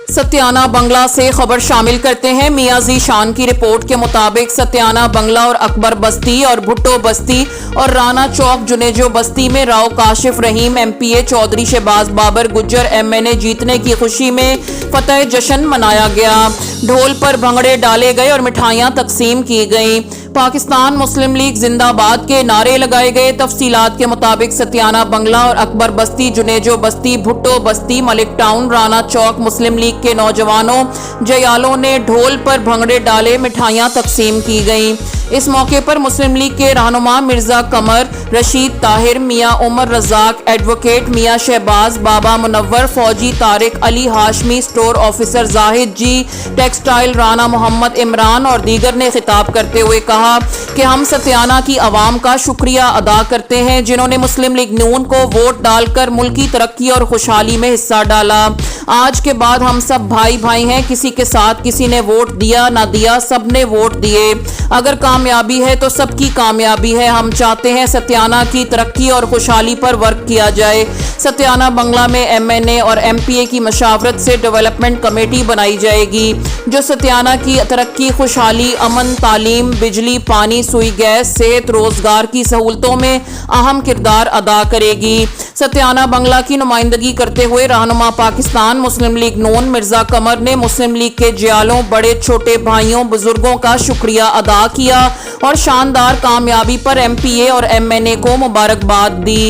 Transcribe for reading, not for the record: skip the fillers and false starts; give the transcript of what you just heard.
ستیانہ بنگلہ سے خبر شامل کرتے ہیں۔ میاں ذیشان کی رپورٹ کے مطابق ستیانہ بنگلہ اور اکبر بستی اور بھٹو بستی اور رانا چوک جنیجو بستی میں راؤ کاشف رحیم ایم پی اے، چودھری شہباز بابر گجر ایم این اے جیتنے کی خوشی میں فتح جشن منایا گیا۔ ڈھول پر بھنگڑے ڈالے گئے اور مٹھائیاں تقسیم کی گئیں۔ پاکستان مسلم لیگ زندہ باد کے نعرے لگائے گئے۔ تفصیلات کے مطابق ستیانہ بنگلہ اور اکبر بستی، جنیجو بستی، بھٹو بستی، ملک ٹاؤن، رانا چوک مسلم لیگ کے نوجوانوں جیالوں نے ڈھول پر بھنگڑے ڈالے، مٹھائیاں تقسیم کی گئیں۔ اس موقع پر مسلم لیگ کے رہنما مرزا قمر، رشید طاہر، میاں عمر رزاق، ایڈوکیٹ میاں شہباز، بابا منور، فوجی طارق، علی ہاشمی، سٹور آفیسر زاہد جی، ٹیکسٹائل رانا محمد عمران اور دیگر نے خطاب کرتے ہوئے کہا کہ ہم ستیانہ کی عوام کا شکریہ ادا کرتے ہیں جنہوں نے مسلم لیگ نون کو ووٹ ڈال کر ملکی ترقی اور خوشحالی میں حصہ ڈالا۔ آج کے بعد ہم سب بھائی بھائی ہیں، کسی کے ساتھ کسی نے ووٹ دیا نہ دیا، سب نے ووٹ دیے۔ اگر کامیابی ہے تو سب کی کامیابی ہے۔ ہم چاہتے ہیں ستیانہ کی ترقی اور خوشحالی پر ورک کیا جائے۔ ستیانہ بنگلہ میں ایم این اے اور ایم پی اے کی مشاورت سے ڈیولپمنٹ کمیٹی بنائی جائے گی جو ستیانہ کی ترقی، خوشحالی، امن، تعلیم، بجلی، پانی، سوئی گیس، صحت، روزگار کی سہولتوں میں اہم کردار ادا کرے گی۔ ستیانہ بنگلہ کی نمائندگی کرتے ہوئے رہنما پاکستان مسلم لیگ نون مرزا قمر نے مسلم لیگ کے جیالوں، بڑے چھوٹے بھائیوں، بزرگوں کا شکریہ ادا کیا اور شاندار کامیابی پر ایم پی اے اور ایم این اے کو مبارکباد دی۔